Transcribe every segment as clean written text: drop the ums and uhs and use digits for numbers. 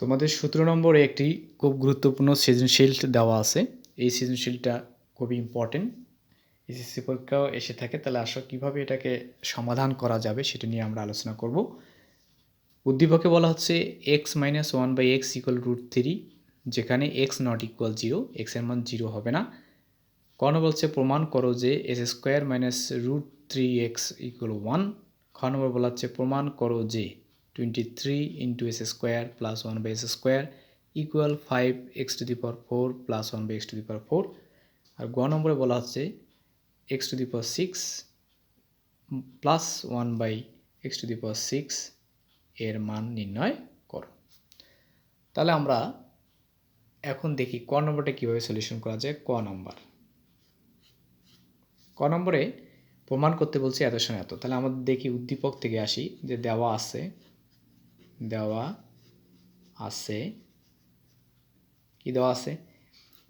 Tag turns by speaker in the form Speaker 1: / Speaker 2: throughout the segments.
Speaker 1: তোমাদের 17 নম্বরে একটি খুব গুরুত্বপূর্ণ সৃজনশীল দেওয়া আছে। এই সৃজনশীলটা খুবই ইম্পর্টেন্ট, এসএসসি পরীক্ষাও এসে থাকে। তাহলে আসো কীভাবে এটাকে সমাধান করা যাবে সেটা নিয়ে আমরা আলোচনা করব। উদ্দীপকে বলা হচ্ছে x minus one by x equal √3, যেখানে এক্স নট ইকুয়াল 0, এক্সের মান 0 হবে না। কন বলছে প্রমাণ করো যে S square minus √3x equal 1। খ নম্বর বলা হচ্ছে প্রমাণ করো যে 23 into s square plus 1 by s square equal 5x⁴ plus 1 by x⁴। আর গ নম্বরে বলা হচ্ছে x⁶ প্লাস 1 বাই x⁶ এর মান নির্ণয় করো। তাহলে আমরা এখন দেখি ক নম্বরটা কীভাবে সলিউশন করা যায়। ক নম্বরে প্রমাণ করতে বলছি এত সময় এত। তাহলে আমাদের দেখি উদ্দীপক থেকে আসি যে দেওয়া আছে কি দেওয়া আছে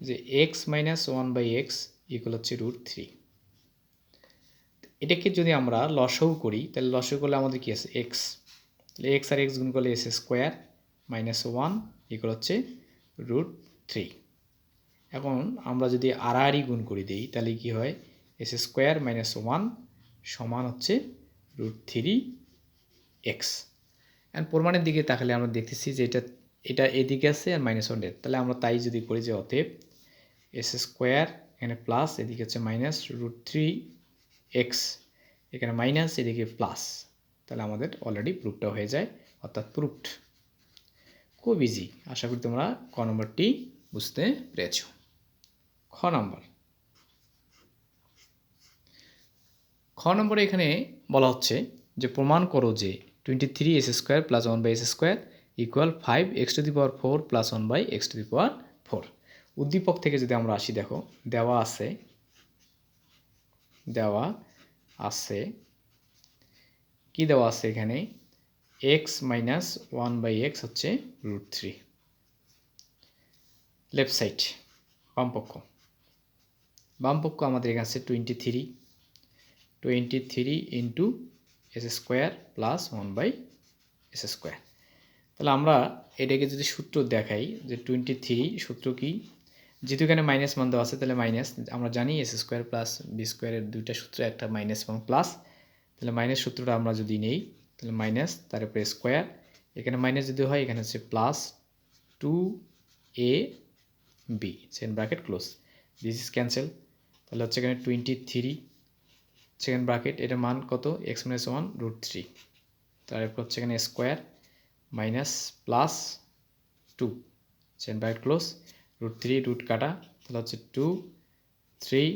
Speaker 1: যে x minus one by x equal হচ্ছে √3। এটাকে যদি আমরা লসাগু করি তাহলে লসাগু করলে আমাদের কি আছে এক্স, তাহলে এক্স আর এক্স গুণ করলে এস স্কোয়ার মাইনাস 1 ইকুয়াল হচ্ছে √3। এখন আমরা যদি আড়াআড়ি গুণ করে দিই তাহলে কি হয় এস স্কোয়ার মাইনাস 1 সমান হচ্ছে √3x। এখন প্রমাণের দিকে তাকালে আমরা দেখতেছি যে এটা এদিকে আছে আর -1 তাহলে আমরা তাই যদি করি যে অতএব এস স্কোয়ার এখানে প্লাস এদিকে হচ্ছে মাইনাস √3x, এখানে মাইনাস এদিকে প্লাস, তাহলে আমাদের অলরেডি প্রুফটা হয়ে যায়, অর্থাৎ প্রুফড। খুব ইজি। আশা করি তোমরা ক নম্বরটি বুঝতে পেরেছ। খ নম্বরে এখানে বলা হচ্ছে যে প্রমাণ করো যে 23 s square plus 1 by s square equal 5x⁴ plus 1 by x⁴। উদ্দীপক থেকে যদি আমরা আসি, দেখো দেওয়া আছে কি দেওয়া আছে এখানে x মাইনাস 1 বাই এক্স হচ্ছে √3। লেফট সাইড বামপক্ষ আমাদের এখানে আছে 23 into s square plus 1 by s square. তাহলে আমরা এটাকে যদি সূত্র দেখাই যে 23 সূত্র কি, যেহেতু এখানে মাইনাস মান দেওয়া আছে তাহলে মাইনাস, আমরা জানি এস স্কোয়ার প্লাস বি স্কোয়ারের দুইটা সূত্র, একটা মাইনাস এবং প্লাস। তাহলে মাইনাস সূত্রটা আমরা যদি নেই তাহলে মাইনাস তারপরে স্কোয়ার, এখানে মাইনাস যদি হয় এখানে হচ্ছে plus 2ab second bracket close, this is cancel. তাহলে হচ্ছে এখানে 23 সেকেন্ড ব্র্যাকেট, এটা মান কত x মাইনাস 1 √3, তারপর হচ্ছে এখানে square minus plus 2 second bracket close, √3 root কাটা, তাহলে হচ্ছে 2 3,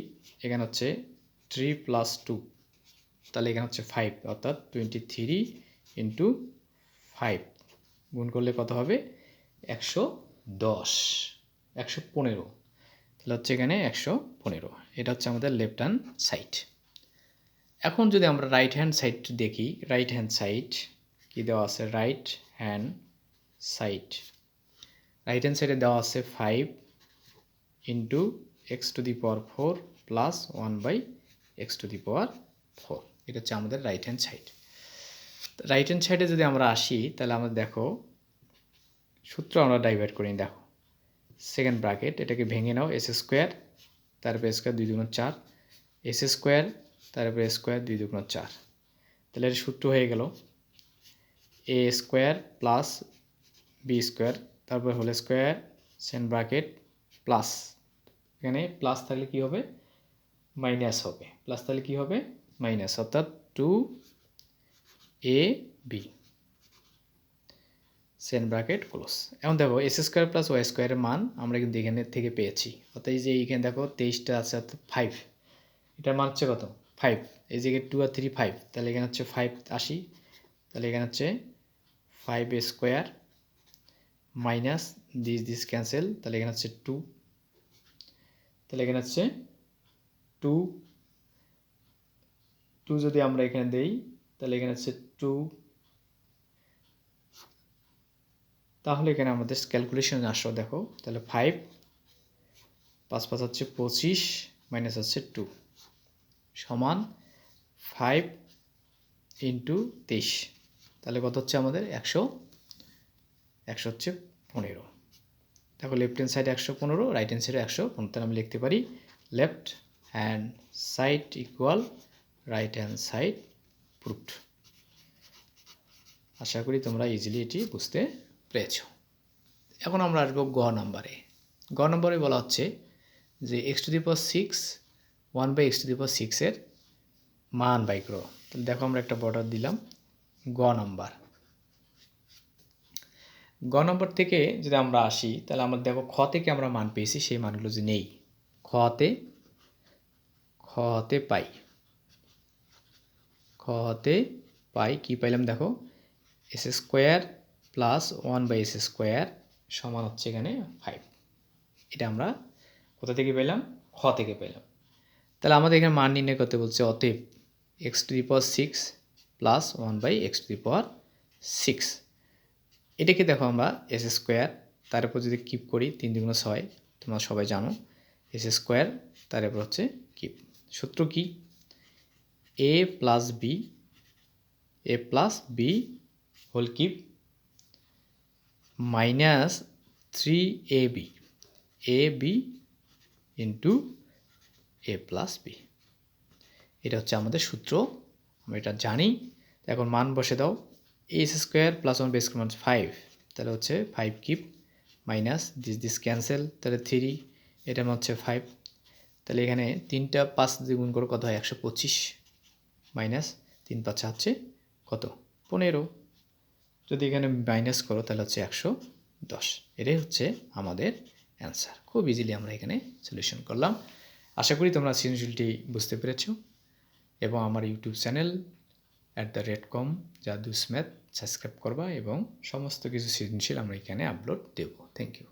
Speaker 1: এখানে হচ্ছে 3 প্লাস 2, তাহলে এখানে হচ্ছে 5, অর্থাৎ 23 ইন্টু 5 গুণ করলে কত হবে 115, তাহলে হচ্ছে এখানে 115। এটা হচ্ছে আমাদের লেফট হ্যান্ড সাইড। এখন যদি আমরা রাইট হ্যান্ড সাইড দেখি, রাইট হ্যান্ড সাইড কি দেওয়া আছে, রাইট হ্যান্ড সাইডে দেওয়া আছে 5 into x⁴ plus 1 by x⁴। এটা হচ্ছে আমাদের right hand side. Right hand সাইডে যদি আমরা আসি তাহলে আমরা দেখো সূত্র আমরা ডাইভাইড করি। দেখো সেকেন্ড ব্র্যাকেট, এটাকে ভেঙে নাও, এস স্কোয়ার তারপরে স্কোয়ার 2 × 4, এস স্কোয়ার তারপরে স্কোয়ার 2 × 4, তাহলে এর সূত্র হয়ে গেল a square plus b square তারপরে whole square second bracket plus, এখানে প্লাস থাকলে কি হবে মাইনাস হবে, প্লাস থাকলে কি হবে মাইনাস, অর্থাৎ 2ab সেকেন্ড ব্র্যাকেট ক্লোজ। এখন দেখো এস স্কোয়ার প্লাস ওয়াই স্কোয়ারের মান আমরা কিন্তু এখানে থেকে পেয়েছি, অর্থাৎ এই যে এইখানে দেখো 23টা আছে, অর্থাৎ 5, এটার মান হচ্ছে কত 5, এই জায়গায় 2 আর 3 5, তাহলে এখানে হচ্ছে 5 আসি, তাহলে এখানে হচ্ছে 5 স্কোয়ার মাইনাস দিস ক্যান্সেল, তাহলে এখানে হচ্ছে 2, তাহলে এখানে হচ্ছে 2 যদি আমরা এখানে দেই তাহলে এখানে হচ্ছে 2, তাহলে এখানে আমাদের ক্যালকুলেশন আসো দেখো, তাহলে 5 5 5 হচ্ছে 25 মাইনাস হচ্ছে 2 সমান 5 ইন্টু 23, তাহলে কত হচ্ছে আমাদের 100 হচ্ছে 15। দেখো left hand side 115, right hand সাইডে 115, তাহলে আমি লিখতে পারি left hand side equal right hand side proved. আশা করি তোমরা ইজিলি এটি বুঝতে পেরেছ। এখন আমরা আসবো গ নাম্বারে। গ নম্বরে বলা হচ্ছে যে x⁶ 1/x⁶ এর মান বাই করো। তাহলে দেখো আমরা একটা বর্ডার দিলাম গ নাম্বার। গ নম্বর থেকে যদি আমরা আসি তাহলে আমরা দেখো খ থেকে আমরা মান পেয়েছি, সেই মানগুলো যে নেই খতে পাই কি পাইলাম দেখো s² প্লাস 1/s² সমান হচ্ছে এখানে 5। এটা আমরা কোথা থেকে পেলাম? খ থেকে পেলাম। তাহলে আমাদের এখানে মান নির্ণয় করতে বলছে, অতএব x⁶ প্লাস 1/x⁶। এটাকে দেখো আমরা s², তার উপর যদি কিপ করি 3 × 6, তোমরা সবাই জানো s², তার উপর হচ্ছে কিপ। সূত্র কি? a plus b whole cube minus 3ab into a plus b। এটা হচ্ছে আমাদের সূত্র, আমরা এটা জানি। এখন মান বসে দাও, a² প্লাস 1/² 5, তাহলে হচ্ছে 5 কিপ মাইনাস দিস ক্যান্সেল, তাহলে 3, এটা হচ্ছে 5। তাহলে এখানে 3টা 5 দিয়ে গুণ করে কত হয়? 125 মাইনাস 3 × 5 হচ্ছে কত? 15। যদি এখানে মাইনাস করো তাহলে হচ্ছে 110। এটাই হচ্ছে আমাদের অ্যান্সার। খুব ইজিলি আমরা এখানে সলিউশন করলাম। আশা করি তোমরা সৃজনশীলটি বুঝতে পেরেছ এবং আমার YouTube channel @com Jadu's math subscribe করবা এবং সমস্ত কিছু সৃজনশীল আমরা এখানে আপলোড দেব। Thank you.